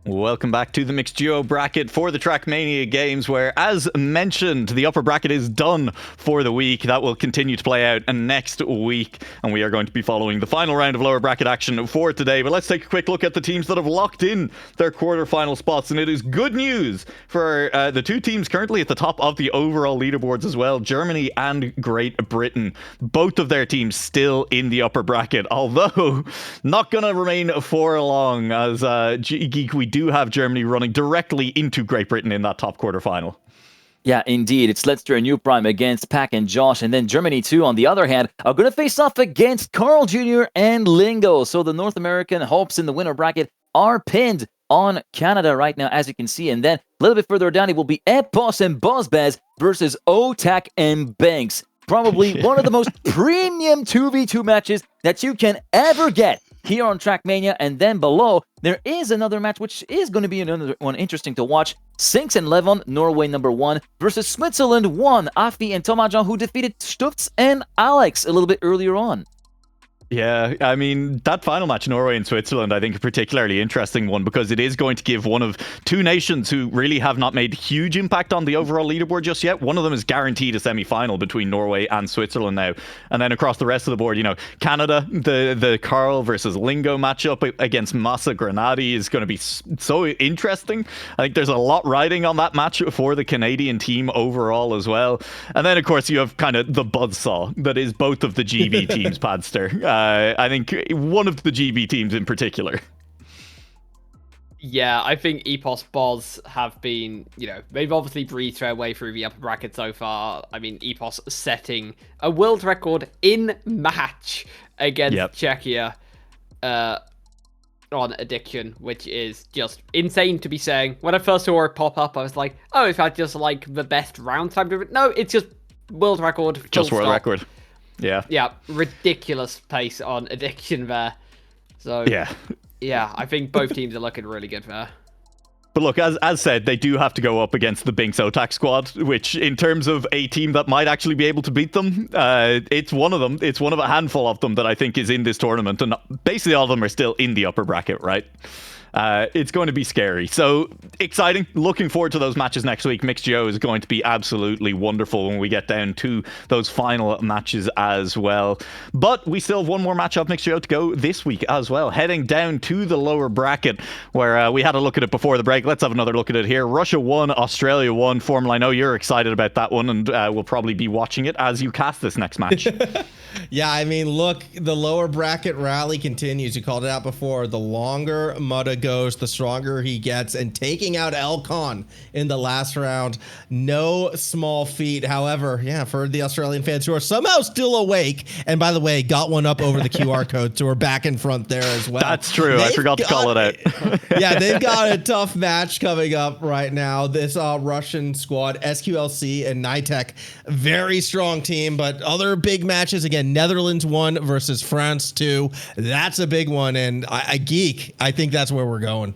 Welcome back to the Mixed Duo bracket for the Trackmania games, where, as mentioned, the upper bracket is done for the week. That will continue to play out next week, and we are going to be following the final round of lower bracket action for today. But let's take a quick look at the teams that have locked in their quarterfinal spots, and it is good news for the two teams currently at the top of the overall leaderboards as well, Germany and Great Britain. Both of their teams still in the upper bracket, although not going to remain for long, as Geek, we do have Germany running directly into Great Britain in that top quarterfinal. Yeah, indeed. It's Let's and New Prime against Pack and Josh. And then Germany, too, on the other hand, are going to face off against Carl Jr. and Lingo. So the North American hopes in the winner bracket are pinned on Canada right now, as you can see. And then a little bit further down, it will be Epos and Buzzbaz versus Otak and Banks. Probably one of the most premium 2v2 matches that you can ever get here on Trackmania. And then below, there is another match which is going to be another one interesting to watch. Sinks and Levon, Norway #1, versus Switzerland 1, Afi and Tomajan, who defeated Stutz and Alex a little bit earlier on. Yeah, I mean, that final match, Norway and Switzerland, I think a particularly interesting one, because it is going to give one of two nations who really have not made huge impact on the overall leaderboard just yet. One of them is guaranteed a semi-final between Norway and Switzerland now. And then across the rest of the board, you know, Canada, the Carl versus Lingo matchup against Massa Grenadi is going to be so interesting. I think there's a lot riding on that match for the Canadian team overall as well. And then, of course, you have kind of the buzzsaw that is both of the GB teams, Padster. I think one of the GB teams in particular. Yeah, I think Epos Boz have been, they've obviously breathed their way through the upper bracket so far. I mean, Epos setting a world record in match against Czechia on Addiction, which is just insane to be saying. When I first saw it pop up, I was like, oh, is that just like the best round time? No, it's just world record. Just world record. Yeah. Yeah, ridiculous pace on Addiction there. So, yeah, I think both teams are looking really good there. But look, as said, they do have to go up against the Binks Otak squad, which in terms of a team that might actually be able to beat them, it's one of them. It's one of a handful of them that I think is in this tournament. And basically all of them are still in the upper bracket, right? It's going to be scary. So exciting. Looking forward to those matches next week. Mixed Duo is going to be absolutely wonderful when we get down to those final matches as well. But we still have one more match of Mixed Duo to go this week as well. Heading down to the lower bracket, where we had a look at it before the break. Let's have another look at it here. Russia 1, Australia 1. Formal, I know you're excited about that one, and we'll probably be watching it as you cast this next match. Yeah, I mean, look, the lower bracket rally continues. You called it out before. The longer Mutta goes, the stronger he gets. And taking out Elcon in the last round, no small feat. However, yeah, for the Australian fans who are somehow still awake, and by the way, got one up over the QR code, so we're back in front there as well. That's true. I forgot to call it out. Yeah, they've got a tough match coming up right now. This Russian squad, SQLC and Nitek, very strong team, but other big matches again. Netherlands 1 versus France 2. That's a big one, and I think that's where we're going.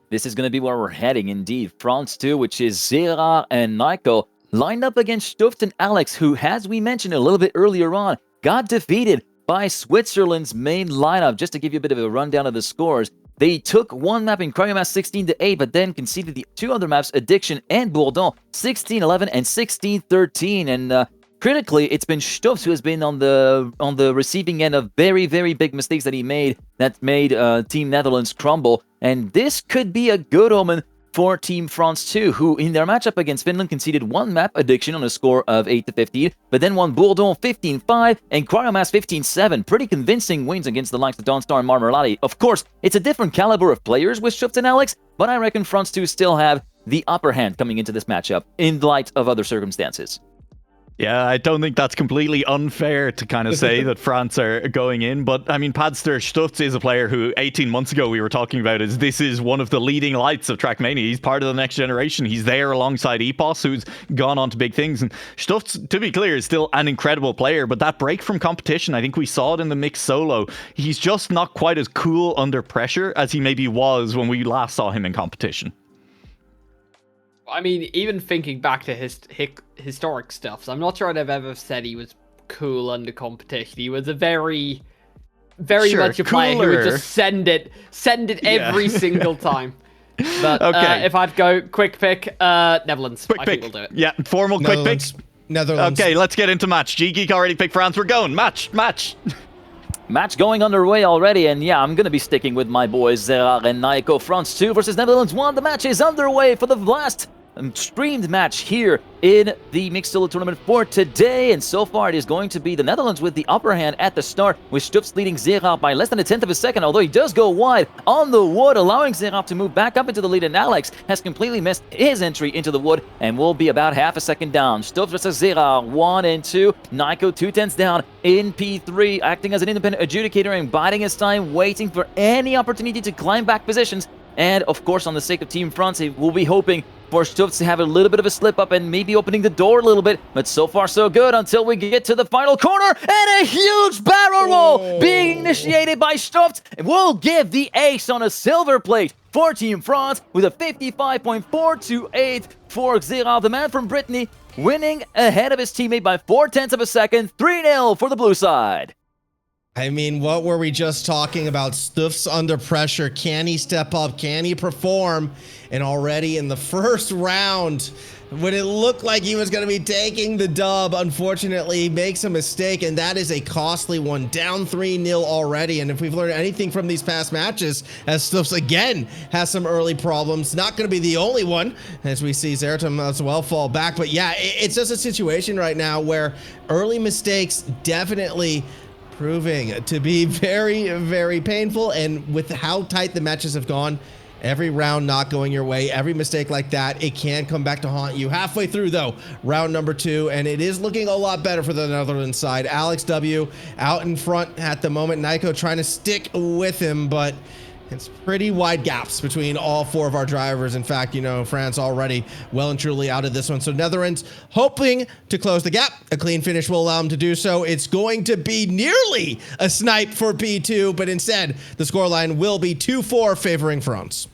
This is going to be where we're heading, indeed. France 2, which is Zera and Nico, lined up against Stuft and Alex, who, as we mentioned a little bit earlier on, got defeated by Switzerland's main lineup. Just to give you a bit of a rundown of the scores, they took one map in Cryomass 16-8, but then conceded the two other maps, Addiction and Bourdon, 16-11 and 16-13, and critically, it's been Stubbs who has been on the receiving end of very, very big mistakes that he made that made Team Netherlands crumble. And this could be a good omen for Team France too, who in their matchup against Finland conceded one map, Addiction, on a score of 8-15, but then won Bourdon 15-5 and Cryomass 15-7. Pretty convincing wins against the likes of Dawnstar and Marmelade. Of course, it's a different caliber of players with Stubbs and Alex, but I reckon France 2 still have the upper hand coming into this matchup in light of other circumstances. Yeah, I don't think that's completely unfair to kind of say that France are going in. But, I mean, Padster Stutz is a player who 18 months ago we were talking about this is one of the leading lights of Trackmania. He's part of the next generation. He's there alongside Epos, who's gone on to big things. And Stutz, to be clear, is still an incredible player. But that break from competition, I think we saw it in the mixed solo. He's just not quite as cool under pressure as he maybe was when we last saw him in competition. I mean, even thinking back to his historic stuff, so I'm not sure I've ever said he was cool under competition. He was a very much a player who would just send it every single time. But Okay. if I'd go quick pick, Netherlands. Quick I pick. think we'll do it. Yeah, formal quick Netherlands. picks. Netherlands. Okay, let's get into match. G-Geek already picked France. We're going. Match. Match going underway already, and yeah, I'm going to be sticking with my boys Zerach and Naiko. France 2 versus Netherlands 1. The match is underway for the last streamed match here in the Mixed Solo Tournament for today, and so far it is going to be the Netherlands with the upper hand at the start, with Stufts leading Zerach by less than a tenth of a second, although he does go wide on the wood, allowing Zerach to move back up into the lead, and Alex has completely missed his entry into the wood and will be about half a second down. Stufts versus Zerach 1 and 2, Naiko 2/10 down in P3, acting as an independent adjudicator and biding his time, waiting for any opportunity to climb back positions. And of course, on the sake of Team France, we'll be hoping for Stufts to have a little bit of a slip up and maybe opening the door a little bit. But so far, so good until we get to the final corner, and a huge barrel roll being initiated by Stufts will give the ace on a silver plate for Team France with a 55.428 for Zerach, the man from Brittany, winning ahead of his teammate by 0.4 of a second, 3-0 for the blue side. I mean, what were we just talking about? Stufts under pressure. Can he step up? Can he perform? And already in the first round, when it looked like he was going to be taking the dub, unfortunately, he makes a mistake, and that is a costly one. Down 3-0 already, and if we've learned anything from these past matches, as Stufts again has some early problems, not going to be the only one, as we see Zeratum as well fall back. But yeah, it's just a situation right now where early mistakes definitely proving to be very, very painful, and with how tight the matches have gone, every round not going your way, every mistake like that, it can come back to haunt you. Halfway through, though, round number 2, and it is looking a lot better for the Netherlands side. Alex W out in front at the moment. Naiko trying to stick with him, but it's pretty wide gaps between all 4 of our drivers. In fact, you know, France already well and truly out of this one. So Netherlands hoping to close the gap. A clean finish will allow them to do so. It's going to be nearly a snipe for P2, but instead the scoreline will be 2-4 favoring France.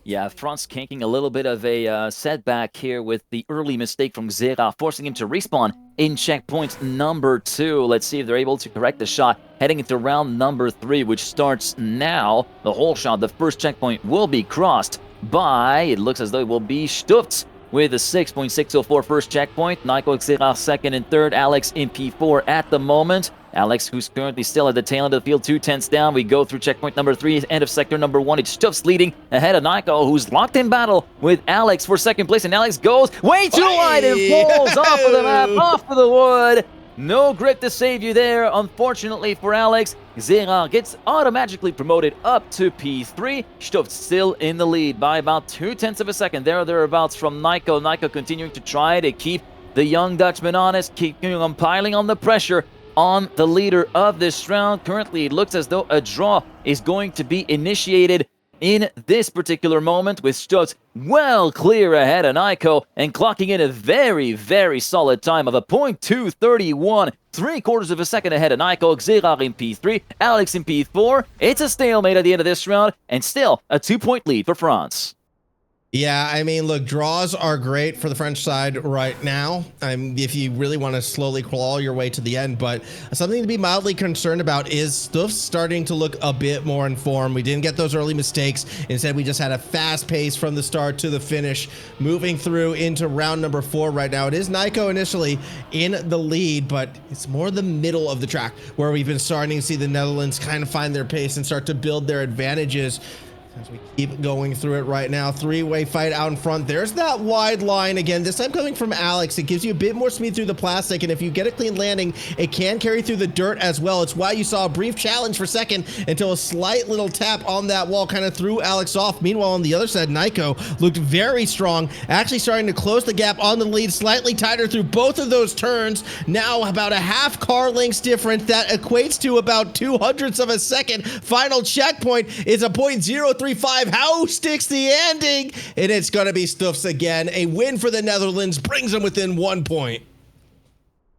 Yeah, France taking a little bit of a setback here with the early mistake from Zerach, forcing him to respawn in checkpoint number 2. Let's see if they're able to correct the shot heading into round number 3, which starts now. The whole shot, the first checkpoint, will be crossed by, it looks as though it will be Stufts with a 6.604 first checkpoint. Naiko Zerach second and third. Alex in P4 at the moment. Alex, who's currently still at the tail end of the field, 2/10 down. We go through checkpoint number 3, end of sector number 1. It's Stufts leading ahead of Naiko, who's locked in battle with Alex for second place. And Alex goes way too wide and falls off of the map, off of the wood. No grip to save you there, unfortunately for Alex. Zerach gets automatically promoted up to P3. Stufts still in the lead by about 0.2 of a second. There or thereabouts from Naiko. Naiko continuing to try to keep the young Dutchman honest, keeping on piling on the pressure on the leader of this round. Currently, it looks as though a draw is going to be initiated in this particular moment, with Stutz well clear ahead of Naiko and clocking in a very, very solid time of a 0.231, 3/4 of a second ahead of Naiko. Zerach in P3, Alex in P4. It's a stalemate at the end of this round, and still a 2-point lead for France. Yeah, I mean, look, draws are great for the French side right now. If you really want to slowly claw your way to the end, but something to be mildly concerned about is Stufts starting to look a bit more in form. We didn't get those early mistakes. Instead, we just had a fast pace from the start to the finish, moving through into round number 4 right now. It is Naiko initially in the lead, but it's more the middle of the track where we've been starting to see the Netherlands kind of find their pace and start to build their advantages. As we keep going through it right now, 3-way fight out in front. There's that wide line again, this time coming from Alex. It gives you a bit more speed through the plastic, and if you get a clean landing, it can carry through the dirt as well. It's why you saw a brief challenge for second until a slight little tap on that wall kind of threw Alex off. Meanwhile, on the other side, Naiko looked very strong, actually starting to close the gap on the lead, slightly tighter through both of those turns. Now about a half car lengths difference. That equates to about 0.02 of a second. Final checkpoint is a 0.035. How sticks the ending? And it's going to be Stufts again. A win for the Netherlands brings them within 1 point.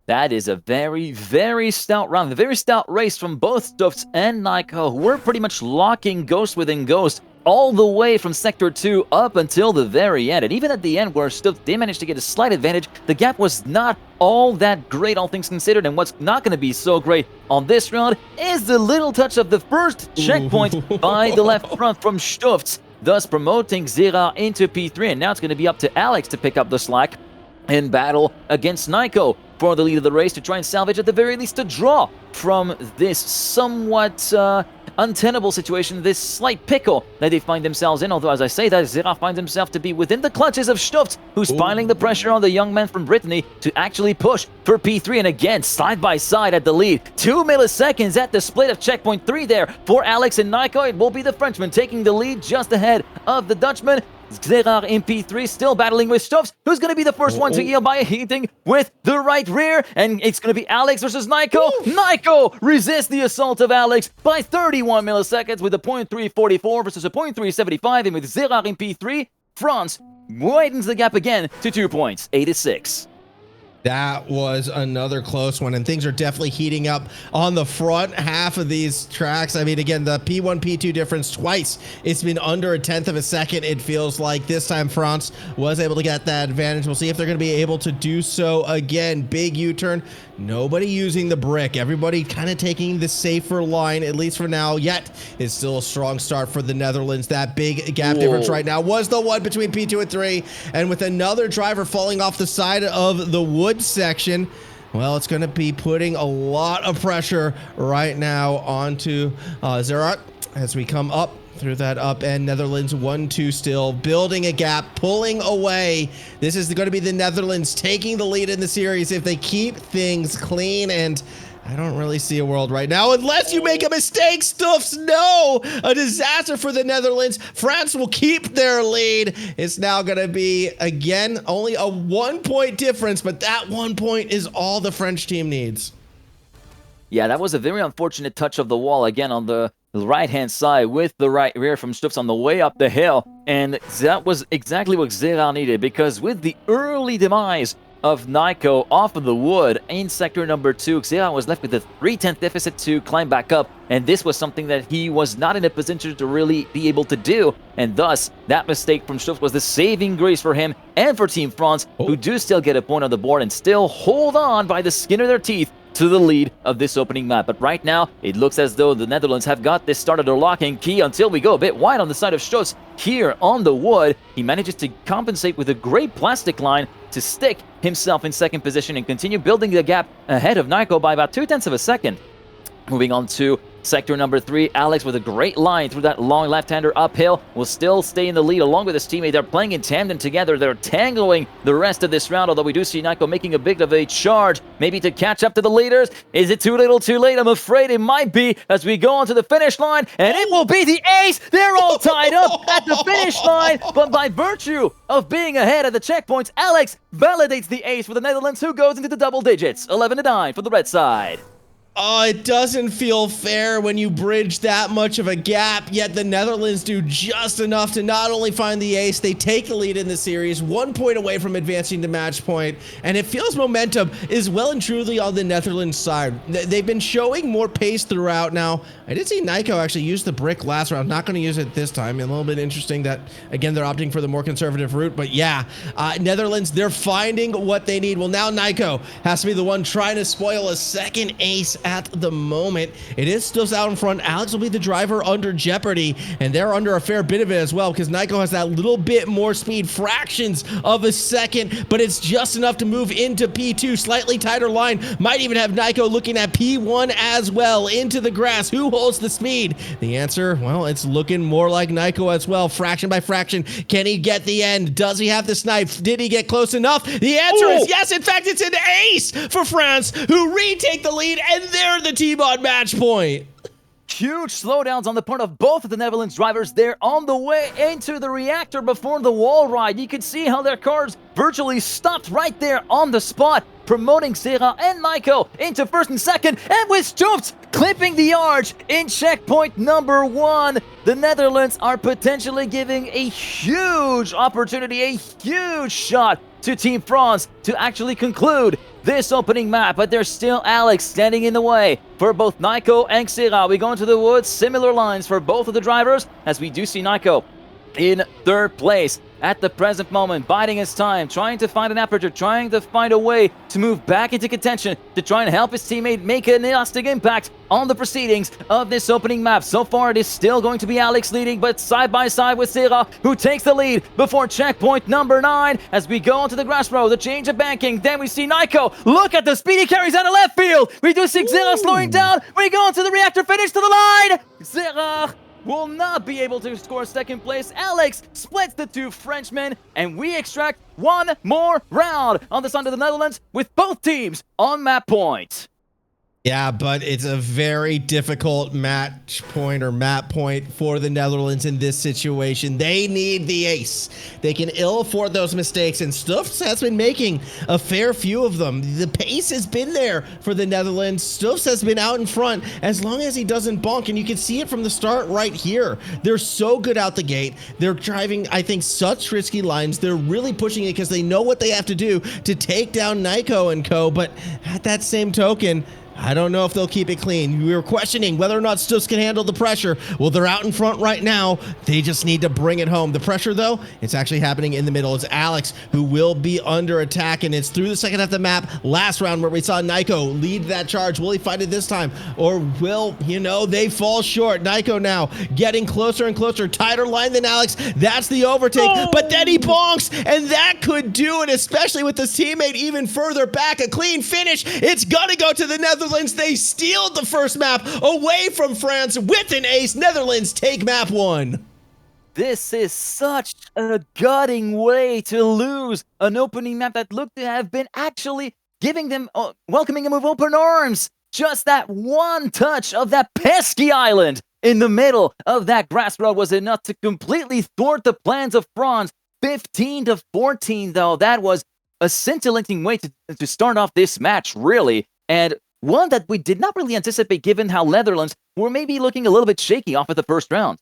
That is a very, very stout round. A very stout race from both Stufts and Naiko, who were pretty much locking ghost within ghost all the way from Sector 2 up until the very end. And even at the end, where Stufts did manage to get a slight advantage, the gap was not all that great, all things considered. And what's not going to be so great on this round is the little touch of the first checkpoint by the left front from Stufts. thus promoting Zira into P3. And now it's going to be up to Alex to pick up the slack in battle against Nico for the lead of the race to try and salvage, at the very least, a draw from this somewhat untenable situation, this slight pickle that they find themselves in. Although, as I say that, Zira finds himself to be within the clutches of Stuft, who's piling the pressure on the young man from Brittany to actually push for P3. And again, side by side at the lead. 2 milliseconds at the split of checkpoint 3 there for Alex and Nico. It will be the Frenchman taking the lead just ahead of the Dutchman. Gerard in P3 still battling with Stuffs, who's going to be the first one to yield by hitting with the right rear, and it's going to be Alex versus Nico. Nico resists the assault of Alex by 31 milliseconds with a .344 versus a .375, and with Gerard in P3, France widens the gap again to 2 points, 8-6. That was another close one, and things are definitely heating up on the front half of these tracks. I mean, again, the P1, P2 difference twice. It's been under a tenth of a second, it feels like. This time, France was able to get that advantage. We'll see if they're going to be able to do so again. Big U-turn. Nobody using the brick. Everybody kind of taking the safer line, at least for now. Yet, it's still a strong start for the Netherlands. That big gap difference right now was the one between P2 and 3. And with another driver falling off the side of the wood section, well, it's going to be putting a lot of pressure right now onto Zerat as we come up through that up end. Netherlands 1-2 still, building a gap, pulling away. This is going to be the Netherlands taking the lead in the series if they keep things clean, and I don't really see a world right now unless you make a mistake, Stuffs. No! A disaster for the Netherlands. France will keep their lead. It's now going to be, again, only a 1 point difference, but that 1 point is all the French team needs. Yeah, that was a very unfortunate touch of the wall again on the right-hand side with the right rear from Stuffs on the way up the hill. And that was exactly what Zera needed, because with the early demise of Nico off of the wood in sector number 2, Xera was left with a 3/10 deficit to climb back up, and this was something that he was not in a position to really be able to do, and thus that mistake from Stuff was the saving grace for him and for Team France, who do still get a point on the board and still hold on by the skin of their teeth to the lead of this opening map. But right now, it looks as though the Netherlands have got this started or lock and key until we go a bit wide on the side of Stutz. Here on the wood, he manages to compensate with a great plastic line to stick himself in second position and continue building the gap ahead of Nico by about 0.2 of a second. Moving on to sector number 3, Alex with a great line through that long left-hander uphill will still stay in the lead along with his teammate. They're playing in tandem together. They're tangling the rest of this round, although we do see Nico making a bit of a charge, maybe to catch up to the leaders. Is it too little too late? I'm afraid it might be as we go onto the finish line, and it will be the ace. They're all tied up at the finish line, but by virtue of being ahead at the checkpoints, Alex validates the ace for the Netherlands, who goes into the double digits, 11-9 for the red side. Oh, it doesn't feel fair when you bridge that much of a gap, yet the Netherlands do just enough to not only find the ace, they take the lead in the series, 1 point away from advancing to match point, and it feels momentum is well and truly on the Netherlands side. They've been showing more pace throughout. Now, I did see Nico actually use the brick last round, not going to use it this time. A little bit interesting that, again, they're opting for the more conservative route, but yeah, Netherlands, they're finding what they need. Well, now Nico has to be the one trying to spoil a second ace at the moment. It is still out in front. Alex will be the driver under jeopardy, and they're under a fair bit of it as well, because Nico has that little bit more speed, fractions of a second, but it's just enough to move into P2. Slightly tighter line. Might even have Nico looking at P1 as well. Into the grass. Who holds the speed? The answer, well, it's looking more like Nico as well. Fraction by fraction. Can he get the end? Does he have the snipe? Did he get close enough? The answer is yes. In fact, it's an ace for France, who retake the lead, and they're the team on match point. Huge slowdowns on the part of both of the Netherlands drivers. They're on the way into the reactor before the wall ride. You can see how their cars virtually stopped right there on the spot, promoting Serra and Nico into first and second, and with Stuft clipping the arch in checkpoint number 1. The Netherlands are potentially giving a huge opportunity, a huge shot to Team France to actually conclude this opening map, but there's still Alex standing in the way for both Nico and Xera. We go into the woods, similar lines for both of the drivers, as we do see Nico in third place. at the present moment, biding his time, trying to find an aperture, trying to find a way to move back into contention to try and help his teammate make an elastic impact on the proceedings of this opening map. So far, it is still going to be Alex leading, but side by side with Zera, who takes the lead before checkpoint number 9 as we go onto the grass row, the change of banking. Then we see Nyko. Look at the speed he carries out of left field. We do see Zera slowing down. We go into the reactor finish to the line. Zera will not be able to score second place. Alex splits the two Frenchmen, and we extract one more round on the side of the Netherlands with both teams on map point. Yeah, but it's a very difficult match point or map point for the Netherlands in this situation. They need the ace. They can ill afford those mistakes, and Stuffs has been making a fair few of them. The pace has been there for the Netherlands. Stuffs has been out in front as long as he doesn't bonk, and you can see it from the start right here. They're so good out the gate. They're driving, I think, such risky lines. They're really pushing it because they know what they have to do to take down Nyko and co, but at that same token, I don't know if they'll keep it clean. We were questioning whether or not Stuffs can handle the pressure. Well, they're out in front right now. They just need to bring it home. The pressure, though, it's actually happening in the middle. It's Alex who will be under attack, and it's through the second half of the map. Last round where we saw Nyko lead that charge. Will he fight it this time? Or will, they fall short? Nyko now getting closer and closer. Tighter line than Alex. That's the overtake. Oh. But then he bonks, and that could do it, especially with his teammate even further back. A clean finish. It's going to go to the Netherlands. They steal the first map away from France with an ace. Netherlands take map 1. This is such a gutting way to lose an opening map that looked to have been actually giving them, welcoming them with open arms. Just that one touch of that pesky island in the middle of that grass road was enough to completely thwart the plans of France. 15-14, though, that was a scintillating way to start off this match, really. And one that we did not really anticipate given how Netherlands were maybe looking a little bit shaky off of the first round.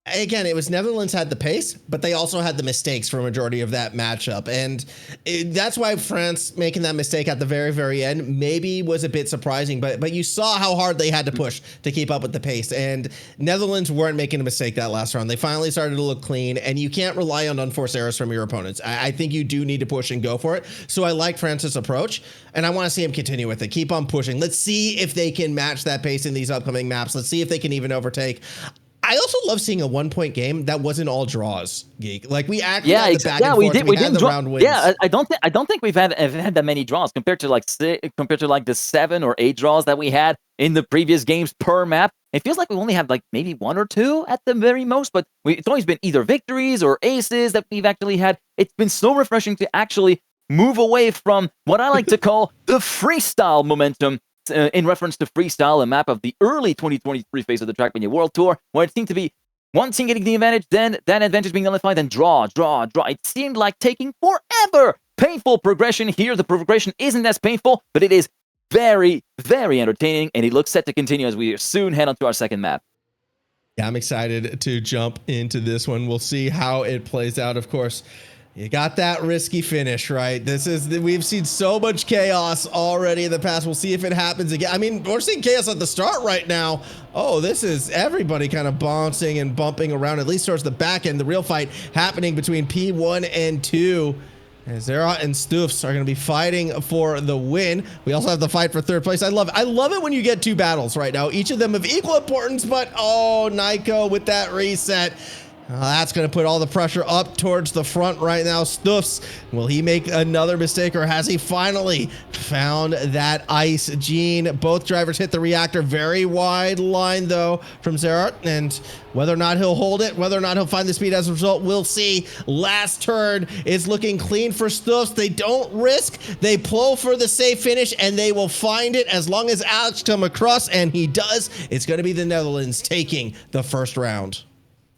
Again, it was Netherlands had the pace, but they also had the mistakes for a majority of that matchup. And that's why France making that mistake at the very, very end maybe was a bit surprising. But you saw how hard they had to push to keep up with the pace. And Netherlands weren't making a mistake that last round. They finally started to look clean, and you can't rely on unforced errors from your opponents. I think you do need to push and go for it. So I like France's approach, and I want to see him continue with it. Keep on pushing. Let's see if they can match that pace in these upcoming maps. Let's see if they can even overtake. I also love seeing a 1-point game that wasn't all draws, Geek. Like we actually had the back and forth. We had the round wins. Yeah, I don't think we've had that many draws compared to like the 7 or 8 draws that we had in the previous games per map. It feels like we only have like maybe 1 or 2 at the very most, but it's always been either victories or aces that we've actually had. It's been so refreshing to actually move away from what I like to call the freestyle momentum. In reference to freestyle, a map of the early 2023 phase of the Trackmania World Tour, where it seemed to be one team getting the advantage, then that advantage being nullified, then draw. It seemed like taking forever. Painful progression here. The progression isn't as painful, but it is very, very entertaining, and it looks set to continue as we soon head on to our second map. Yeah, I'm excited to jump into this one. We'll see how it plays out, of course. You got that risky finish, right? We've seen so much chaos already in the past. We'll see if it happens again. I mean, we're seeing chaos at the start right now. Oh, this is everybody kind of bouncing and bumping around, at least towards the back end. The real fight happening between P1 and 2. And Zera and Stuffs are going to be fighting for the win. We also have the fight for third place. I love it when you get 2 battles right now. Each of them of equal importance, but oh, Nyko with that reset. That's going to put all the pressure up towards the front right now. Stuffs, will he make another mistake, or has he finally found that ice gene? Both drivers hit the reactor. Very wide line, though, from Zera. And whether or not he'll hold it, whether or not he'll find the speed as a result, we'll see. Last turn is looking clean for Stuffs. They don't risk. They pull for the safe finish, and they will find it as long as Alex come across, and he does. It's going to be the Netherlands taking the first round.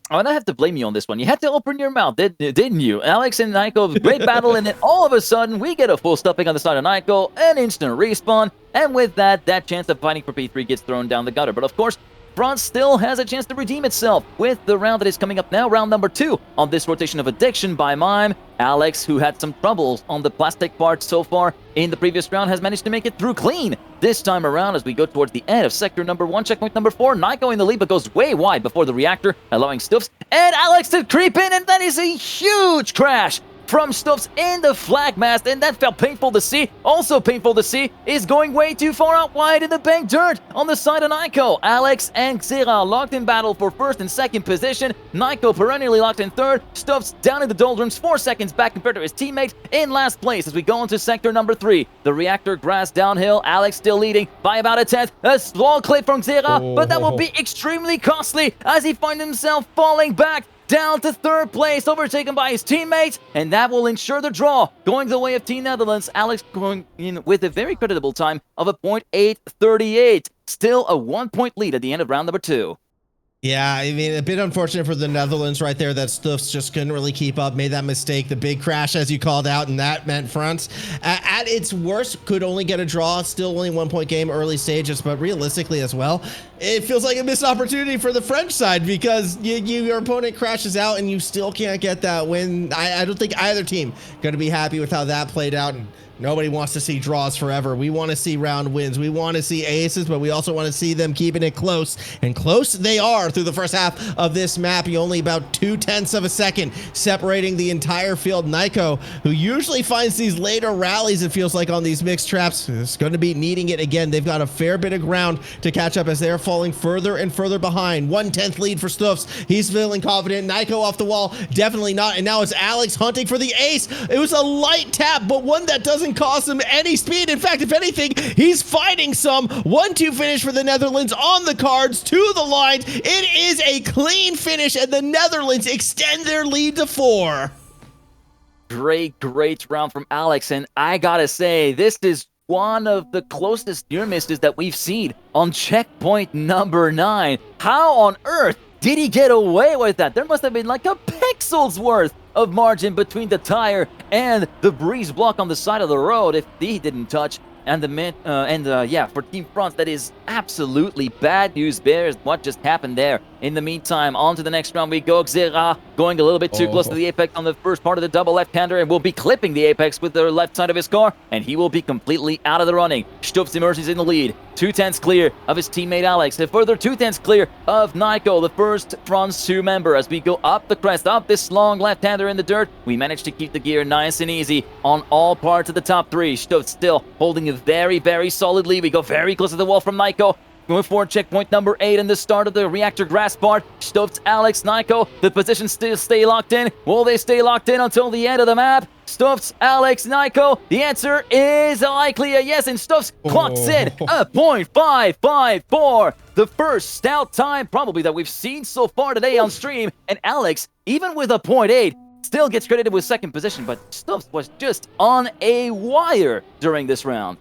I don't have to blame you on this one. You had to open your mouth, didn't you? Alex and Nyko, great battle, and then all of a sudden, we get a full stuffing on the side of Nyko, an instant respawn, and with that chance of fighting for P3 gets thrown down the gutter. But of course, France still has a chance to redeem itself with the round that is coming up now, round number 2 on this rotation of Addiction by Mime. Alex, who had some troubles on the plastic part so far in the previous round, has managed to make it through clean this time around as we go towards the end of sector number 1, checkpoint number 4. Nyko in the lead, but goes way wide before the reactor, allowing Stuffs and Alex to creep in, and that is a huge crash from Stuffs in the flag mast, and that felt painful to see. Also painful to see is going way too far out wide in the bank dirt on the side of Nyko. Alex and Xera locked in battle for first and second position. Nyko perennially locked in third. Stuffs down in the doldrums, 4 seconds back compared to his teammate in last place as we go into sector number 3. The reactor grass downhill. Alex still leading by about a tenth. A small clip from Xera, but that will be extremely costly as he finds himself falling back down to third place, overtaken by his teammates, and that will ensure the draw going the way of Team Netherlands. Alex going in with a very creditable time of a .838. Still a 1-point lead at the end of round number 2. Yeah, I mean, a bit unfortunate for the Netherlands right there that Stuffs just couldn't really keep up, made that mistake, the big crash as you called out, and that meant France at its worst could only get a draw, still only 1-point game early stages, but realistically as well, it feels like a missed opportunity for the French side because your opponent crashes out and you still can't get that win. I don't think either team going to be happy with how that played out, and nobody wants to see draws forever. We want to see round wins. We want to see aces, but we also want to see them keeping it close. And close they are through the first half of this map. You only about 0.2 of a second separating the entire field. Nyko, who usually finds these later rallies, it feels like on these mixed traps, is going to be needing it again. They've got a fair bit of ground to catch up as they're falling further and further behind. 1/10 lead for Stuffs. He's feeling confident. Nyko off the wall, definitely not. And now it's Alex hunting for the ace. It was a light tap, but one that doesn't cost him any speed. In fact, if anything, he's fighting some. 1-2 finish for the Netherlands on the cards to the line. It is a clean finish, and the Netherlands extend their lead to 4. Great round from Alex, and I gotta say, this is one of the closest near misses that we've seen on checkpoint number 9. How on earth did he get away with that? There must have been like a pixel's worth of margin between the tire and the breeze block on the side of the road if he didn't touch. And yeah, for Team France, that is absolutely bad news bears what just happened there. In the meantime, on to the next round we go. Xera going a little bit too close to the apex on the first part of the double left-hander and will be clipping the apex with the left side of his car, and he will be completely out of the running. Stuffs emerges in the lead. 2/10 clear of his teammate Alex. A further 2/10 clear of Nyko, the first France 2 member. As we go up the crest, up this long left-hander in the dirt, we managed to keep the gear nice and easy on all parts of the top 3. Stuffs still holding a very solid lead. We go very close to the wall from Nyko. Going for checkpoint number 8 in the start of the reactor grass part. Stuffs, Alex, Nyko. The positions still stay locked in. Will they stay locked in until the end of the map? Stuffs, Alex, Nyko. The answer is likely a yes, and Stuffs clocks in a .554. The first stout time probably that we've seen so far today on stream. And Alex, even with a .8, still gets credited with second position, but Stuffs was just on a wire during this round.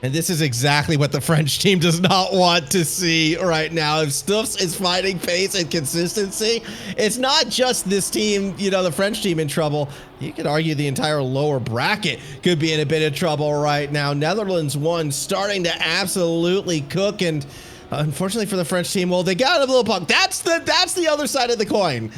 And this is exactly what the French team does not want to see right now. If Stuffs is finding pace and consistency, it's not just this team, the French team in trouble. You could argue the entire lower bracket could be in a bit of trouble right now. Netherlands 1 starting to absolutely cook, and unfortunately for the French team, well, they got a little punk. That's the other side of the coin.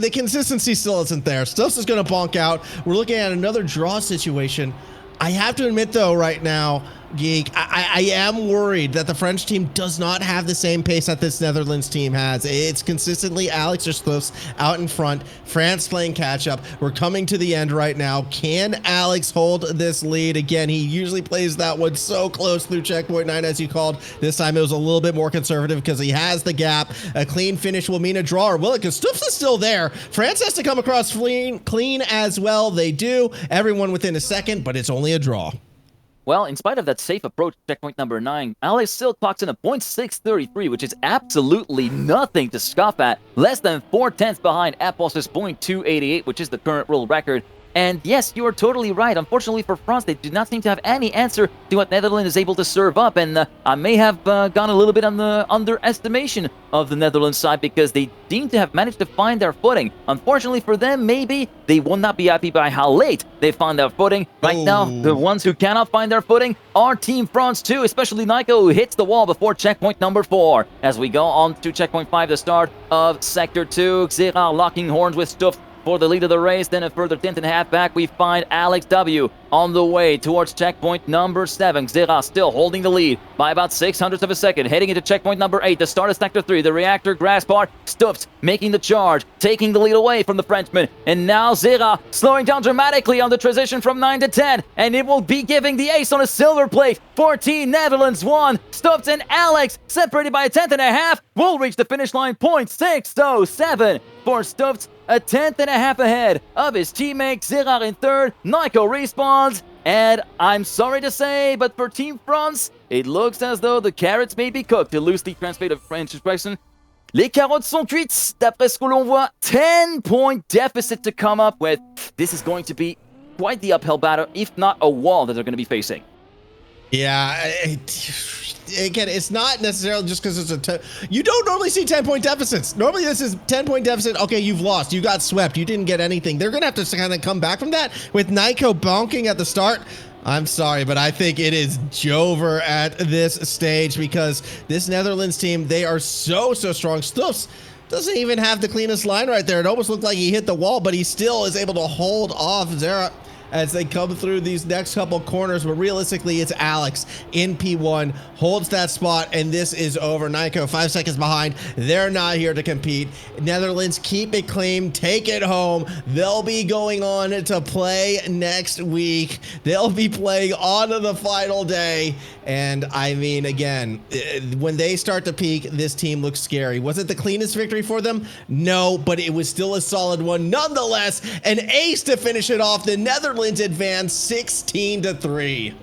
The consistency still isn't there. Stuffs is going to bonk out. We're looking at another draw situation. I have to admit, though, right now, Geek, I am worried that the French team does not have the same pace that this Netherlands team has. It's consistently Alex or Stuffs out in front. France playing catch-up. We're coming to the end right now. Can Alex hold this lead? Again, he usually plays that one so close through checkpoint 9, as you called. This time it was a little bit more conservative because he has the gap. A clean finish will mean a draw, or will it? Because Stuffs is still there. France has to come across clean as well. They do. Everyone within a second, but it's only a draw. Well, in spite of that safe approach, checkpoint number 9, Alex still clocks in a .633, which is absolutely nothing to scoff at. Less than 4/10 behind Apos's .288, which is the current world record. And yes, you are totally right. Unfortunately for France, they do not seem to have any answer to what Netherlands is able to serve up. And I may have gone a little bit on the underestimation of the Netherlands side because they seem to have managed to find their footing. Unfortunately for them, maybe they will not be happy by how late they found their footing. Right now, the ones who cannot find their footing are Team France 2, especially Nico, who hits the wall before checkpoint number 4. As we go on to checkpoint 5, the start of Sector 2, Xerard locking horns with Stuff for the lead of the race. Then a further 10.5 back, we find Alex W. on the way towards checkpoint number 7. Xerard still holding the lead by about 0.06 of a second. Heading into checkpoint number 8, the start of Sector 3. The reactor grass part, Stuffed making the charge, taking the lead away from the Frenchman. And now Xerard slowing down dramatically on the transition from 9 to 10. And it will be giving the ace on a silver plate for Team Netherlands 1. Stuffed and Alex, separated by a 10.5, will reach the finish line. 0.607 for Stuffed, a 10.5 ahead of his teammate Xerard in third. Nico respawns, and I'm sorry to say, but for Team France, it looks as though the carrots may be cooked, to loosely translate a French expression. Les carottes sont cuites, d'après ce que l'on voit. 10-point deficit to come up with. This is going to be quite the uphill battle, if not a wall that they're going to be facing. Yeah, again, it's not necessarily just because it's you don't normally see 10-point deficits. Normally this is 10-point deficit. Okay, you've lost. You got swept. You didn't get anything. They're going to have to kind of come back from that with Nico bonking at the start. I'm sorry, but I think it is Jover at this stage because this Netherlands team, they are so strong. Stuffs doesn't even have the cleanest line right there. It almost looked like he hit the wall, but he still is able to hold off Xerard as they come through these next couple corners. But realistically, it's Alex in P1, holds that spot, and this is over. Nico 5 seconds behind. They're not here to compete. Netherlands keep it clean, take it home. They'll be going on to play next week. They'll be playing on to the final day. And I mean, again, when they start to peak, this team looks scary. Was it the cleanest victory for them? No, but it was still a solid one. Nonetheless, an ace to finish it off. The Netherlands advance 16-3.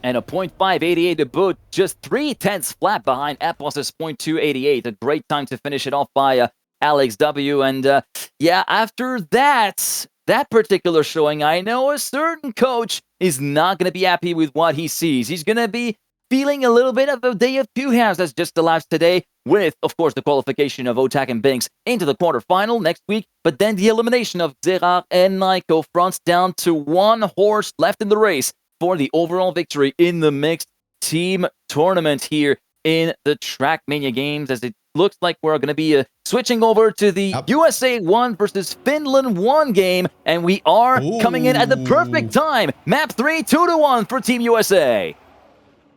And a 0.588 to boot, just 0.3 flat behind Apos's 0.288. A great time to finish it off by Alex W. And yeah, after that particular showing, I know a certain coach is not going to be happy with what he sees. He's going to be feeling a little bit of a day of two halves that's just elapsed today with, of course, the qualification of Otak and Binks into the quarterfinal next week, but then the elimination of Xerard and Nico. France down to one horse left in the race for the overall victory in the mixed team tournament here in the Trackmania games, as it looks like we're going to be switching over to the USA 1 versus Finland 1 game, and we are coming in at the perfect time. Map 3, 2-1 for Team USA.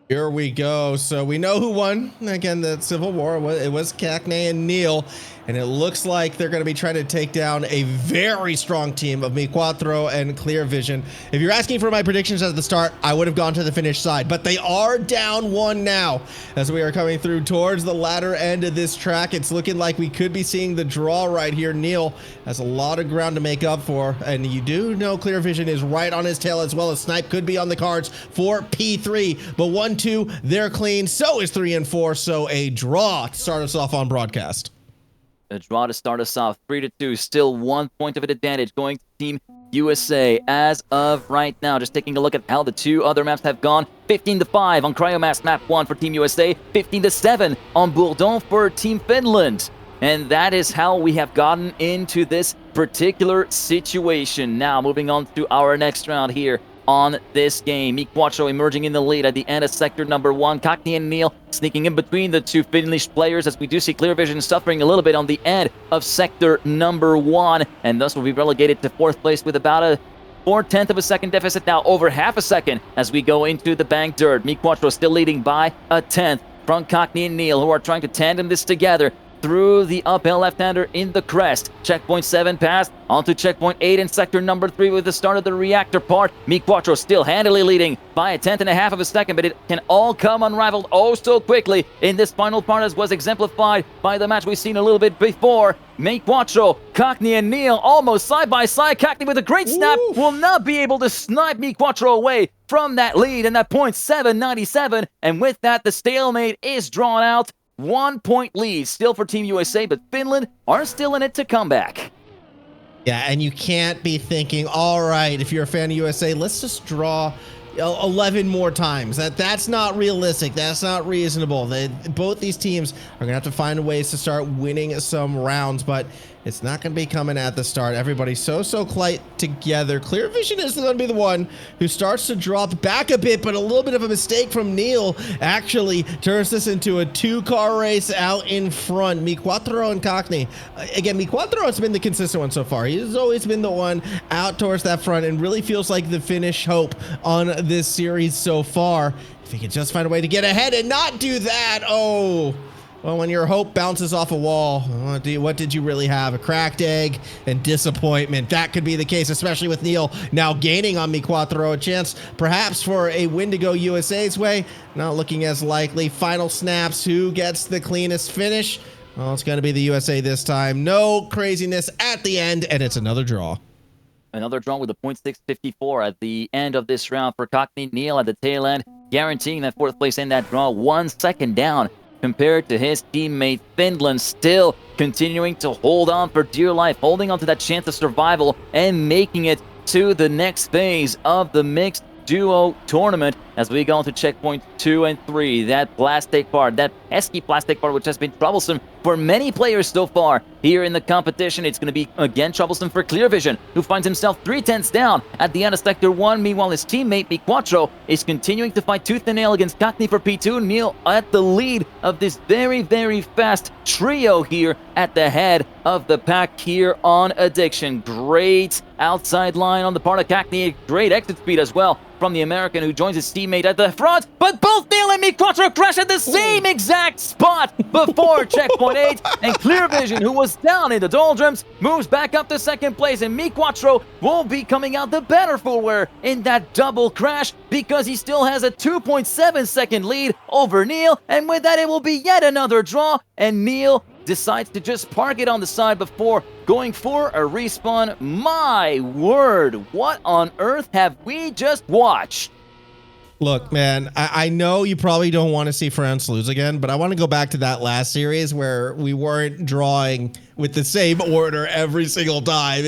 Here we go. So we know who won, again, the Civil War. It was Cagney and Neil. And it looks like they're going to be trying to take down a very strong team of Mi Quattro and Clear Vision. If you're asking for my predictions at the start, I would have gone to the finish side. But they are down one now as we are coming through towards the latter end of this track. It's looking like we could be seeing the draw right here. Neil has a lot of ground to make up for. And you do know Clear Vision is right on his tail, as well as Snipe could be on the cards for P3. But 1-2, they're clean. So is 3 and 4. So a draw to start us off on broadcast. A draw to start us off, 3-2, still 1 point of an advantage going to Team USA as of right now. Just taking a look at how the two other maps have gone. 15-5 on Cryomass map 1 for Team USA, 15-7 on Bourdon for Team Finland. And that is how we have gotten into this particular situation. Now, moving on to our next round here on this game. Mi Quattro emerging in the lead at the end of sector number 1. Cagney and Neil sneaking in between the two Finnish players, as we do see Clear Vision suffering a little bit on the end of sector number 1, and thus will be relegated to 4th place with about a 0.4 of a second deficit, now over half a second as we go into the bank dirt. Mi Quattro still leading by a 10th from Cagney and Neil, who are trying to tandem this together through the uphill left-hander in the crest. Checkpoint 7 passed, onto checkpoint 8 in sector number 3 with the start of the reactor part. Mi Quattro still handily leading by a 10.5 of a second, but it can all come unraveled oh so quickly in this final part, as was exemplified by the match we've seen a little bit before. Mi Quattro, Cagney and Neil almost side by side. Cagney with a great snap will not be able to snipe Mi Quattro away from that lead and that 0.797, and with that the stalemate is drawn out. 1 point lead still for Team USA, but Finland are still in it to come back. Yeah, and you can't be thinking, all right, if you're a fan of USA, let's just draw 11 more times. That's not realistic. That's not reasonable. Both these teams are going to have to find ways to start winning some rounds, but it's not going to be coming at the start. Everybody's so close together. Clear Vision is going to be the one who starts to drop back a bit, but a little bit of a mistake from Neil actually turns this into a 2-car race out in front. Mi Quattro and Cockney. Again, Mi Quattro has been the consistent one so far. He's always been the one out towards that front and really feels like the finish hope on this series so far. If he can just find a way to get ahead and not do that, oh. Well, when your hope bounces off a wall, what did you really have? A cracked egg and disappointment. That could be the case, especially with Neil now gaining on Mi Quattro. A chance perhaps for a win to go USA's way. Not looking as likely. Final snaps. Who gets the cleanest finish? Well, it's going to be the USA this time. No craziness at the end, and it's another draw. Another draw with a .654 at the end of this round for Cockney. Neil at the tail end, guaranteeing that fourth place in that draw. 1 second down compared to his teammate Finland, still continuing to hold on for dear life, holding on to that chance of survival and making it to the next phase of the mixed duo tournament as we go into checkpoint 2 and 3. That plastic part, that pesky plastic part, which has been troublesome for many players so far here in the competition. It's going to be again troublesome for Clear Vision, who finds himself 3/10 down at the end of Sector 1. Meanwhile, his teammate Mi Quattro is continuing to fight tooth and nail against Cockney for P2. Neil at the lead of this very fast trio here at the head of the pack here on Addiction. Great outside line on the part of Cockney. Great exit speed as well from the American, who joins his teammate at the front, but both Neil and Mi Quattro crash at the same exact spot before checkpoint 8, and Clear Vision, who was down in the doldrums, moves back up to second place, and Mi Quattro will be coming out the better for in that double crash because he still has a 2.7 second lead over Neil, and with that it will be yet another draw, and Neil decides to just park it on the side before going for a respawn. My word, what on earth have we just watched? Look, man, I know you probably don't want to see France lose again, but I want to go back to that last series where we weren't drawing with the same order every single time.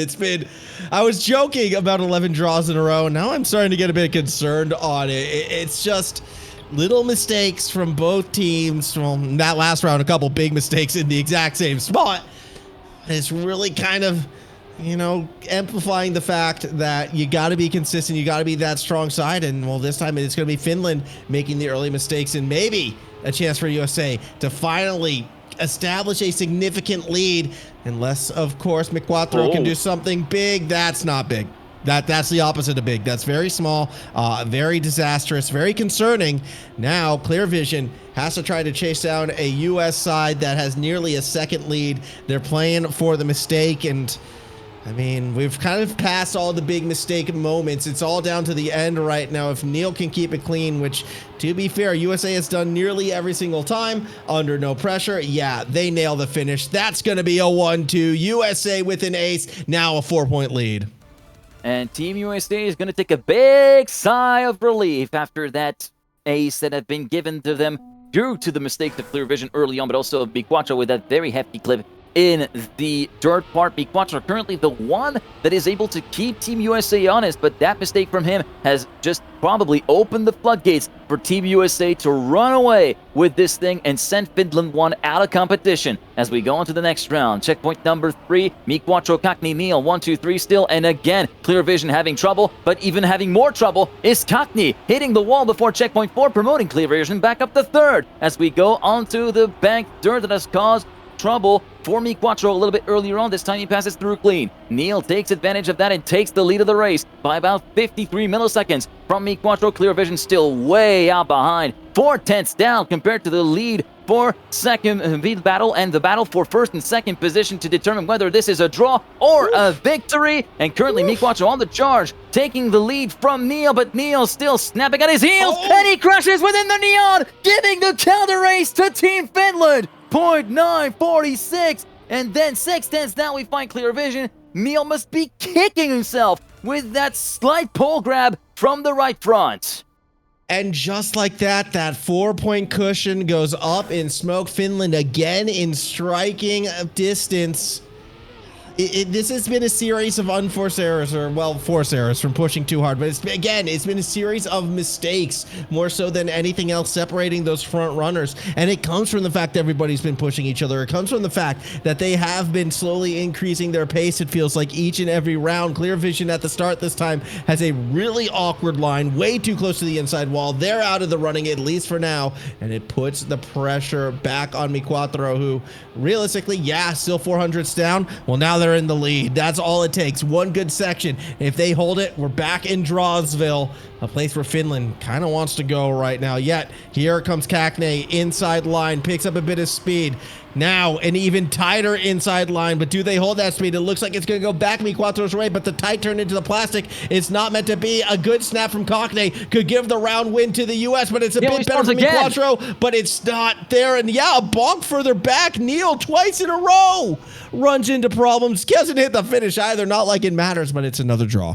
I was joking about 11 draws in a row. Now I'm starting to get a bit concerned on it. It's just little mistakes from both teams. Well, in that last round, a couple big mistakes in the exact same spot. It's really kind of, amplifying the fact that you got to be consistent. You got to be that strong side. And, well, this time it's going to be Finland making the early mistakes and maybe a chance for USA to finally establish a significant lead. Unless, of course, Mi Quattro can do something big. That's not big. That's the opposite of big. That's very small, very disastrous, very concerning. Now, Clear Vision has to try to chase down a U.S. side that has nearly a second lead. They're playing for the mistake, and I mean, we've kind of passed all the big mistake moments. It's all down to the end right now. If Neil can keep it clean, which, to be fair, USA has done nearly every single time under no pressure. Yeah, they nail the finish. That's going to be a 1-2. USA with an ace, now a 4-point lead. And Team USA is going to take a big sigh of relief after that ace that had been given to them due to the mistakes of Clear Vision early on, but also Mi Quattro with that very hefty clip in the dirt part. Mi Quattro currently the one that is able to keep Team USA honest, but that mistake from him has just probably opened the floodgates for Team USA to run away with this thing and send Finland 1 out of competition. As we go into the next round, checkpoint number 3, Mi Quattro, Cockney, Neil, 1, 2, 3 still, and again, Clear Vision having trouble, but even having more trouble is Cockney, hitting the wall before checkpoint 4, promoting Clear Vision back up to 3rd. As we go onto the bank dirt that has caused trouble for Mi Quattro a little bit earlier on. This time he passes through clean. Neil takes advantage of that and takes the lead of the race by about 53 milliseconds from Mi Quattro. Clear Vision still way out behind. 4/10 down compared to the lead for second battle and the battle for first and second position to determine whether this is a draw or a victory. And currently Mi Quattro on the charge, taking the lead from Neil, but Neil still snapping at his heels, and he crashes within the neon, giving the counter race to Team Finland. 0.946, and then 6/10 down we find Clear Vision. Neil must be kicking himself with that slight pole grab from the right front. And just like that, that 4-point cushion goes up in smoke. Finland again in striking distance. This has been a series of unforced errors, or well, forced errors from pushing too hard. But it's been a series of mistakes more so than anything else separating those front runners. And it comes from the fact that everybody's been pushing each other. It comes from the fact that they have been slowly increasing their pace. It feels like each and every round. Clear Vision at the start this time has a really awkward line, way too close to the inside wall. They're out of the running, at least for now. And it puts the pressure back on Mi4, who realistically, yeah, still 400s down. Well, now they're in the lead. That's all it takes. One good section. If they hold it, we're back in Drawsville, a place where Finland kind of wants to go right now. Yet, here comes Kakne, inside line, picks up a bit of speed. Now, an even tighter inside line, but do they hold that speed? It looks like it's going to go back Mi4's way, but the tight turn into the plastic, it's not meant to be. A good snap from Kakne could give the round win to the U.S., but it's a bit better for Mi4, but it's not there. And yeah, a bonk further back. Neil, twice in a row, runs into problems. Doesn't hit the finish either, not like it matters, but it's another draw.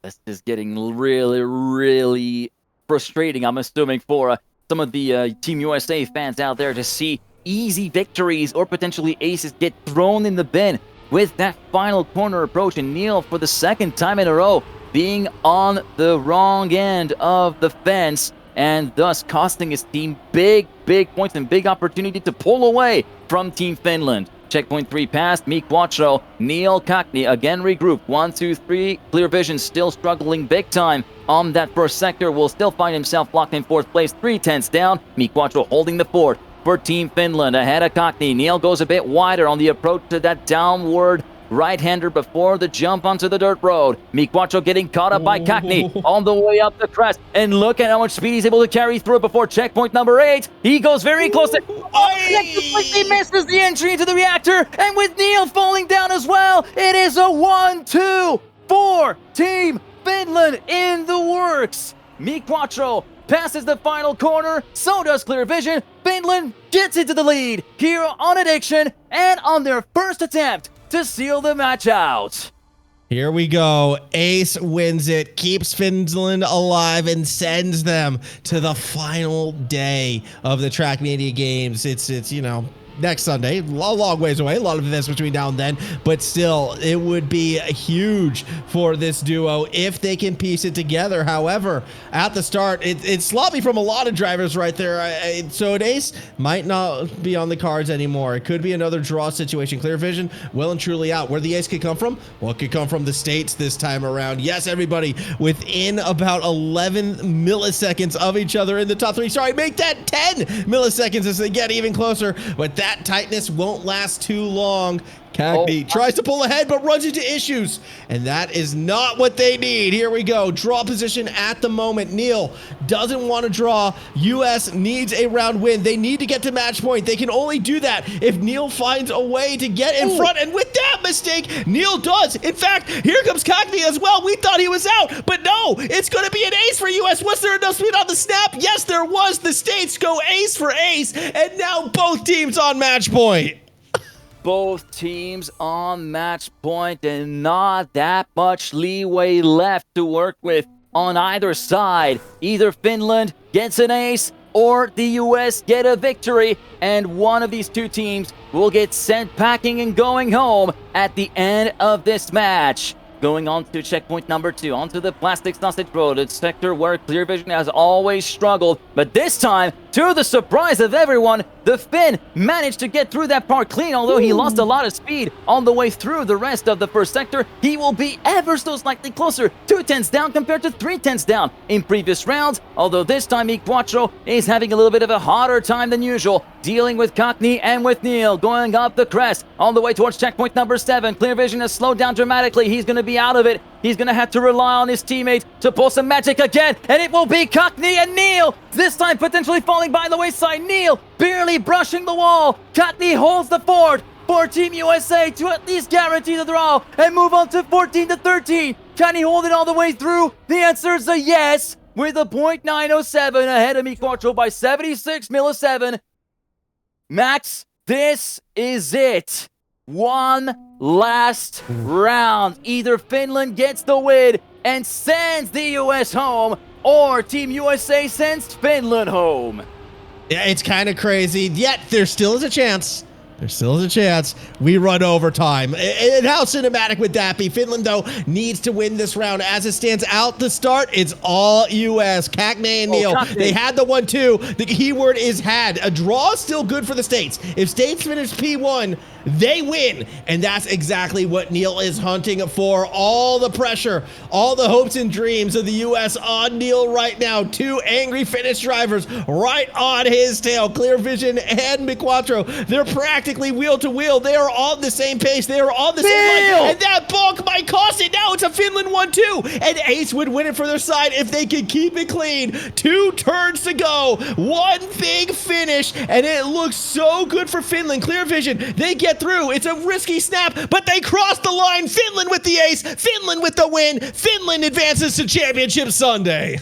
This is getting really, really frustrating, I'm assuming, for some of the Team USA fans out there to see easy victories or potentially aces get thrown in the bin with that final corner approach. And Neil, for the second time in a row, being on the wrong end of the fence and thus costing his team big points and big opportunity to pull away from Team Finland. Checkpoint 3 passed, Mi4, Neil, Kakne again regroup. 1, 2, 3. Clear Vision still struggling big time on that first sector. Will still find himself locked in 4th place. 3/10 down. Mi4 holding the fort for Team Finland ahead of Kakne. Neil goes a bit wider on the approach to that downward right-hander before the jump onto the dirt road. Mi4 getting caught up by Kakne on the way up the crest. And look at how much speed he's able to carry through before checkpoint number 8. He goes very close to... He misses the entry into the reactor. And with Neil falling down as well, it is a 1-2 for Team Finland in the works. Mi4 passes the final corner, so does Clear Vision. Finland gets into the lead here on Addiction and on their first attempt to seal the match out. Here we go. Ace wins it, keeps Finland alive, and sends them to the final day of the Trackmania games. It's you know, next Sunday, a long ways away, a lot of events between now and then, but still, it would be huge for this duo if they can piece it together. However, at the start, it's sloppy from a lot of drivers right there, so an ace might not be on the cards anymore. It could be another draw situation. Clear Vision well and truly out. Where the ace could come from? Well, it could come from the States this time around. Yes, everybody, within about 11 milliseconds of each other in the top 3. Sorry, make that 10 milliseconds as they get even closer, but that tightness won't last too long. Kakne tries to pull ahead, but runs into issues, and that is not what they need. Here we go. Draw position at the moment. Neil doesn't want to draw. US needs a round win. They need to get to match point. They can only do that if Neil finds a way to get in front, and with that mistake, Neil does. In fact, here comes Kakne as well. We thought he was out, but no, it's going to be an ace for US. Was there enough speed on the snap? Yes, there was. The States go ace for ace, and now both teams on match point. Both teams on match point and not that much leeway left to work with on either side. Either Finland gets an ace or the US get a victory, and one of these two teams will get sent packing and going home at the end of this match. Going on to checkpoint number 2, onto the plastic sausage road, a sector where Clear Vision has always struggled. But this time, to the surprise of everyone, the Finn managed to get through that part clean. Although he lost a lot of speed on the way through the rest of the first sector, he will be ever so slightly closer. 2/10 down compared to 3/10 down in previous rounds. Although this time, Mi4 is having a little bit of a harder time than usual, dealing with Kakne and with Neil going up the crest on the way towards checkpoint number 7. Clear Vision has slowed down dramatically. He's going to be out of it. He's going to have to rely on his teammate to pull some magic again, and it will be Kakne and Neil, this time potentially falling by the wayside. Neil barely brushing the wall. Kakne holds the fort for Team USA to at least guarantee the draw and move on to 14-13. Can he hold it all the way through? The answer is a yes, with a .907 ahead of Mi4 by 76 millisecond. Max, this is it. One last round. Either Finland gets the win and sends the US home, or Team USA sends Finland home. Yeah, it's kind of crazy. Yet there still is a chance There still is a chance we run overtime. And how cinematic would that be? Finland, though, needs to win this round. As it stands out the start, it's all U.S. Cacnay and Neil, they had the 1-2. The keyword is had. A draw is still good for the States. If States finish P1, they win. And that's exactly what Neil is hunting for. All the pressure, all the hopes and dreams of the U.S. on Neil right now. Two angry Finnish drivers right on his tail. Clear Vision and McQuattro. They're practically wheel to wheel. They are on the same pace. They are on the same line. And that bonk might cost it. Now it's a Finland 1-2. And Ace would win it for their side if they could keep it clean. 2 turns to go. One big finish. And it looks so good for Finland. Clear Vision. They get through. It's a risky snap, but they cross the line. Finland with the ace. Finland with the win. Finland advances to Championship Sunday.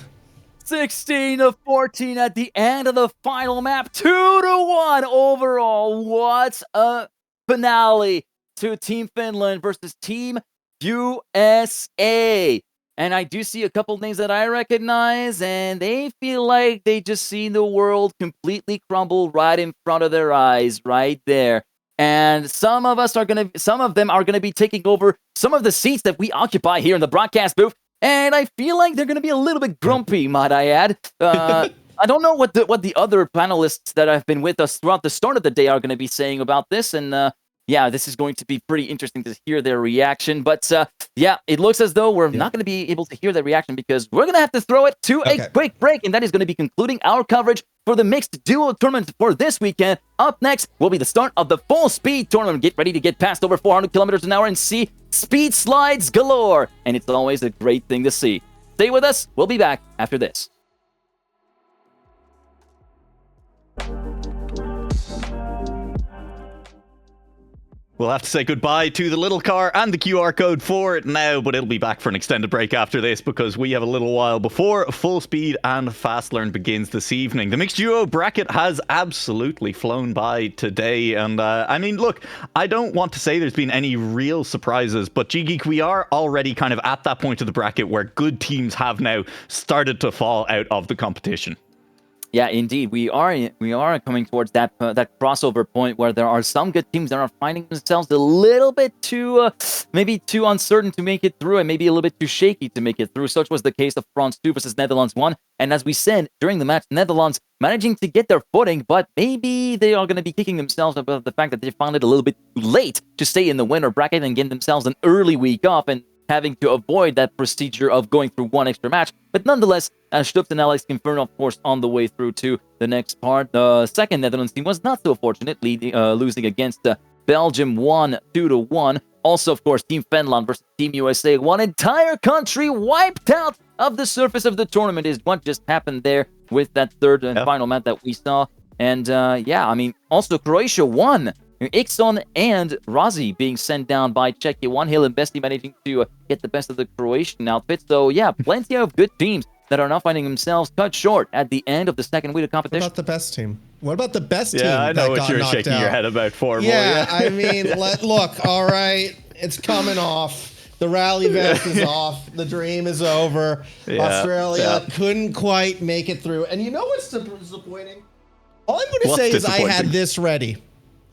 16-14 at the end of the final map. 2-1 overall. What a finale to Team Finland versus Team USA. And I do see a couple names that I recognize, and they feel like they just seen the world completely crumble right in front of their eyes, right there. And some of them are gonna be taking over some of the seats that we occupy here in the broadcast booth. And I feel like they're going to be a little bit grumpy, might I add. I don't know what the other panelists that have been with us throughout the start of the day are going to be saying about this. And yeah, this is going to be pretty interesting to hear their reaction. But yeah, it looks as though we're not going to be able to hear their reaction because we're going to have to throw it to a quick break. And that is going to be concluding our coverage for the mixed duo tournament for this weekend. Up next will be the start of the full speed tournament. Get ready to get past over 400 kilometers an hour and see speed slides galore. And it's always a great thing to see. Stay with us. We'll be back after this. We'll have to say goodbye to the little car and the QR code for it now, but it'll be back for an extended break after this because we have a little while before full speed and fast learn begins this evening. The mixed duo bracket has absolutely flown by today, and I mean, look, I don't want to say there's been any real surprises, but G-Geek, we are already kind of at that point of the bracket where good teams have now started to fall out of the competition. Yeah, indeed. We are coming towards that crossover point where there are some good teams that are finding themselves a little bit too, maybe too uncertain to make it through and maybe a little bit too shaky to make it through. Such was the case of France 2 versus Netherlands 1. And as we said during the match, Netherlands managing to get their footing, but maybe they are going to be kicking themselves about the fact that they found it a little bit too late to stay in the winner bracket and get themselves an early week off and having to avoid that procedure of going through one extra match. But nonetheless, Stuft and Alex confirmed, of course, on the way through to the next part. The second Netherlands team was not so fortunate, losing against Belgium 1-1. Also, of course, Team Finland versus Team USA. One entire country wiped out of the surface of the tournament is what just happened there with that third and final match that we saw. And yeah, I mean, also Croatia won. Ikson and Razi being sent down by Czechia. One Hill and Bestie managing to get the best of the Croatian outfit. So yeah, plenty of good teams that are now finding themselves cut short at the end of the second week of competition. What about the best team? What about the best team? Yeah, I know that what you're shaking your head about, Formal. Yeah, I mean, look, all right, it's coming off. The rally vest is off. The dream is over. Australia couldn't quite make it through. And you know what's disappointing? All I'm going to say is I had this ready.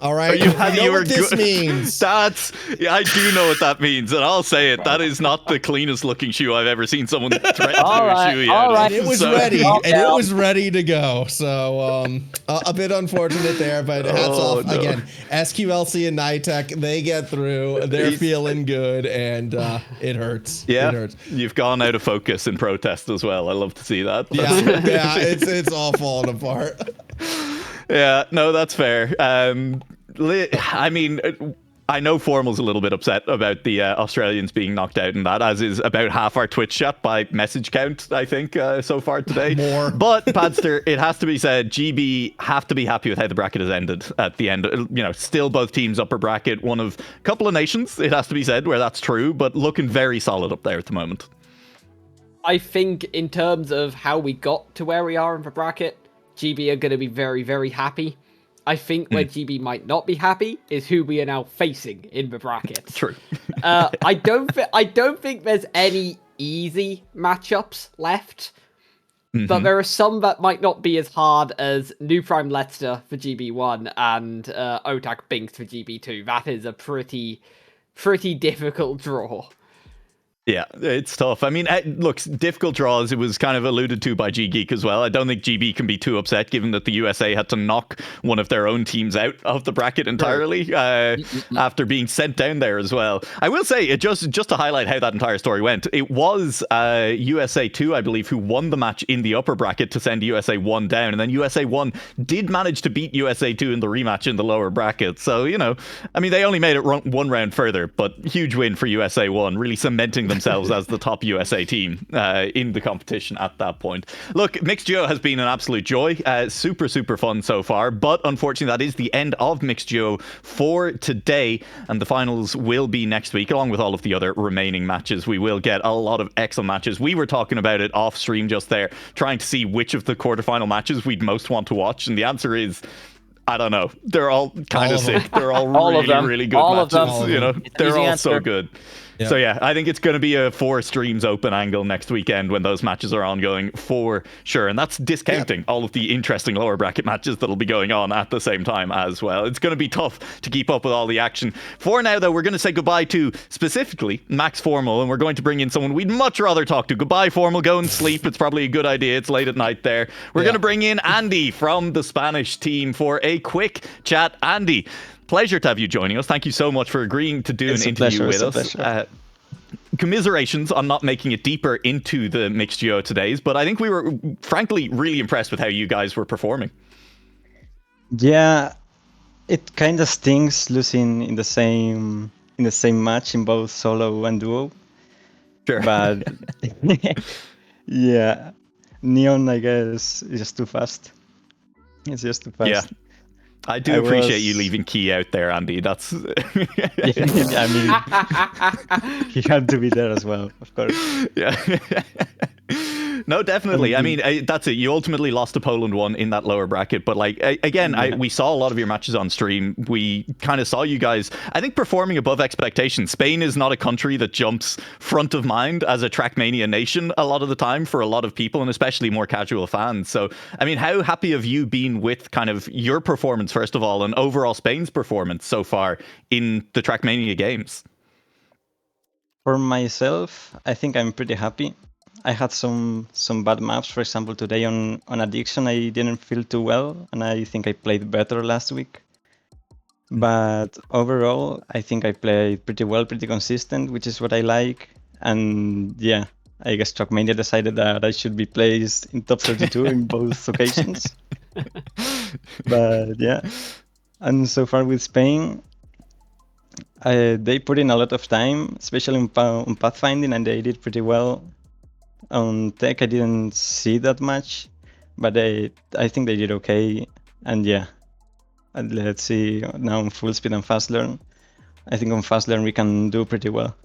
All right, you know what this means. I do know what that means, and I'll say it. That is not the cleanest looking shoe I've ever seen someone threaten to do a shoe. All right. It was ready, and it was ready to go. So a bit unfortunate there, but hats off again. SQLC and Nitec, they get through. They're feeling good, and it hurts. Yeah, it hurts. You've gone out of focus in protest as well. I love to see that. Yeah, it's all falling apart. Yeah, no, that's fair. I mean, I know Formal's a little bit upset about the Australians being knocked out in that, as is about half our Twitch chat by message count, I think, so far today. More. But, Padster, it has to be said, GB have to be happy with how the bracket has ended at the end. You know, still both teams upper bracket, one of a couple of nations, it has to be said, where that's true, but looking very solid up there at the moment. I think in terms of how we got to where we are in the bracket, GB are going to be very, very happy. I think where GB might not be happy is who we are now facing in the bracket. True. I don't think there's any easy matchups left. But there are some that might not be as hard as New Prime Leicester for GB1 and Otak Binks for GB2. That is a pretty difficult draw. Yeah, it's tough. I mean, look, difficult draws, it was kind of alluded to by G-Geek as well. I don't think GB can be too upset given that the USA had to knock one of their own teams out of the bracket entirely after being sent down there as well. I will say, just to highlight how that entire story went, it was USA 2, I believe, who won the match in the upper bracket to send USA 1 down. And then USA 1 did manage to beat USA 2 in the rematch in the lower bracket. So, you know, I mean, they only made it one round further, but huge win for USA 1, really cementing themselves as the top USA team in the competition at that point. Look, Mixed Duo has been an absolute joy. Super fun so far, but unfortunately that is the end of Mixed Duo for today, and the finals will be next week along with all of the other remaining matches. We will get a lot of excellent matches. We were talking about it off stream just there, trying to see which of the quarterfinal matches we'd most want to watch, and the answer is I don't know. They're all kind of sick. They're all really good matches. You know, they're all so good. Yep. So yeah, I think it's going to be a 4 streams open angle next weekend when those matches are ongoing for sure. And that's discounting all of the interesting lower bracket matches that'll be going on at the same time as well. It's going to be tough to keep up with all the action. For now, though, we're going to say goodbye to specifically Max Formal, and we're going to bring in someone we'd much rather talk to. Goodbye, Formal. Go and sleep. It's probably a good idea. It's late at night there. We're going to bring in Andy from the Spanish team for a quick chat. Andy, pleasure to have you joining us. Thank you so much for agreeing to do an interview with us. Commiserations on not making it deeper into the Mixed Duo todays, but I think we were frankly really impressed with how you guys were performing. Yeah, it kind of stings losing in the same match in both solo and duo. Sure. But yeah, Neon, I guess, is just too fast. It's just too fast. Yeah. I do appreciate you leaving Key out there, Andy. That's I mean, he had to be there as well, of course. Yeah. No, definitely. I mean, that's it. You ultimately lost to Poland 1 in that lower bracket. But like, again, we saw a lot of your matches on stream. We kind of saw you guys, I think, performing above expectations. Spain is not a country that jumps front of mind as a Trackmania nation a lot of the time for a lot of people, and especially more casual fans. So, I mean, how happy have you been with kind of your performance, first of all, and overall Spain's performance so far in the Trackmania games? For myself, I think I'm pretty happy. I had some bad maps. For example, today on Addiction, I didn't feel too well, and I think I played better last week. But overall, I think I played pretty well, pretty consistent, which is what I like. And yeah, I guess Trackmania decided that I should be placed in top 32 in both occasions. But yeah, and so far with Spain, they put in a lot of time, especially on pathfinding, and they did pretty well. On tech, I didn't see that much, but I think they did okay. And yeah, and let's see now on full speed and fast learn. I think on fast learn we can do pretty well.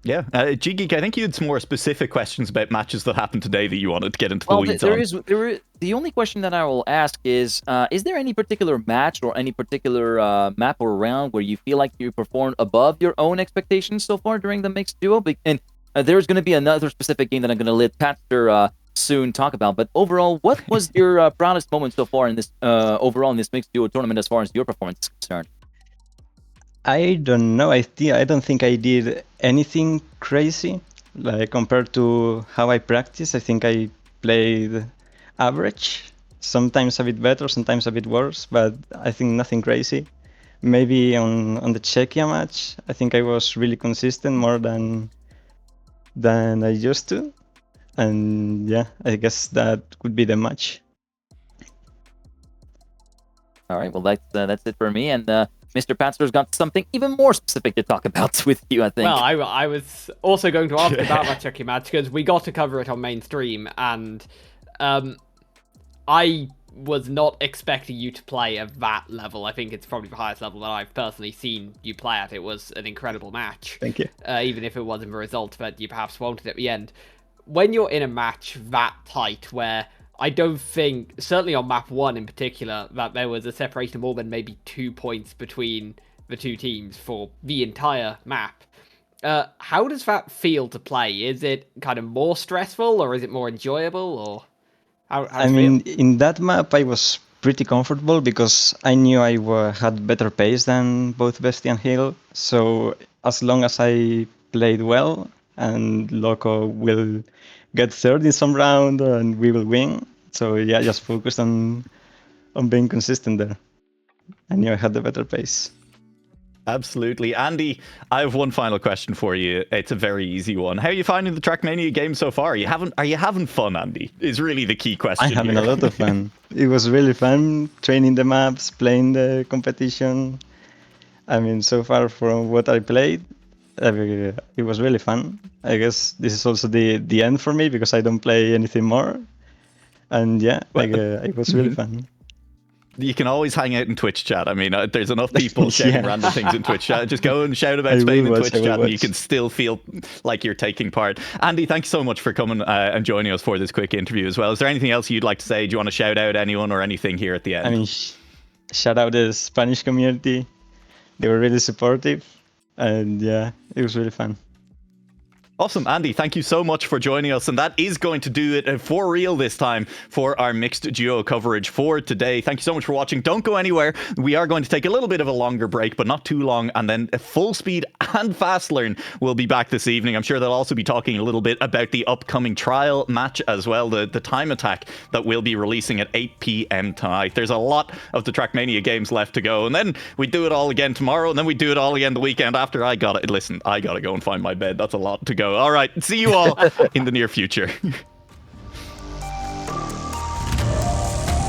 Yeah, G-Geek, I think you had some more specific questions about matches that happened today that you wanted to get into the weeds on. The only question that I will ask is there any particular match or any particular map or round where you feel like you performed above your own expectations so far during the Mixed Duo? And there's going to be another specific game that I'm going to let Patster soon talk about. But overall, what was your proudest moment so far in this overall in this Mixed Duo tournament as far as your performance is concerned? I don't know. I don't think I did anything crazy. Like compared to how I practice, I think I played average. Sometimes a bit better, sometimes a bit worse, but I think nothing crazy. Maybe on the Czechia match, I think I was really consistent more than I used to. And yeah, I guess that could be the match. All right, well that's it for me. And Mr. Patster's got something even more specific to talk about with you, I think. Well, I was also going to ask about that Czechia match because we got to cover it on mainstream, and I was not expecting you to play at that level. I think it's probably the highest level that I've personally seen you play at. It was an incredible match. Thank you. Even if it wasn't the result that you perhaps wanted at the end. When you're in a match that tight, where I don't think, certainly on map 1 in particular, that there was a separation of more than maybe 2 points between the two teams for the entire map, How does that feel to play? Is it kind of more stressful, or is it more enjoyable, or how I does it mean, feel? in that map, I was pretty comfortable because I knew I had better pace than both Bestie and Hill. So as long as I played well, and Loco will get third in some round and we will win. So yeah, just focused on being consistent there. I knew I had the better pace. Absolutely. Andy, I have one final question for you. It's a very easy one. How are you finding the Trackmania game so far? Are you having fun, Andy? Is really the key question I'm having here. a lot of fun. It was really fun training the maps, playing the competition. I mean, so far from what I played, it was really fun. I guess this is also the end for me because I don't play anything more. And yeah, Well, it was really fun. You can always hang out in Twitch chat. I mean, there's enough people shouting Yeah. random things in Twitch chat. Just go and shout about I Spain will in watch, Twitch I will chat, and you watch. can still feel like you're taking part. Andy, thanks so much for coming and joining us for this quick interview as well. Is there anything else you'd like to say? Do you want to shout out anyone or anything here at the end? I mean, shout out the Spanish community. They were really supportive. And yeah, it was really fun. Awesome, Andy, thank you so much for joining us. And that is going to do it for real this time for our mixed duo coverage for today. Thank you so much for watching. Don't go anywhere. We are going to take a little bit of a longer break, but not too long. And then Full Speed and Fast Learn will be back this evening. I'm sure they'll also be talking a little bit about the upcoming trial match as well, the time attack that we'll be releasing at 8 p.m. tonight. There's a lot of the Trackmania games left to go. And then we do it all again tomorrow. And then we do it all again the weekend after. I got to go and find my bed. That's a lot to go. All right. See you all in the near future.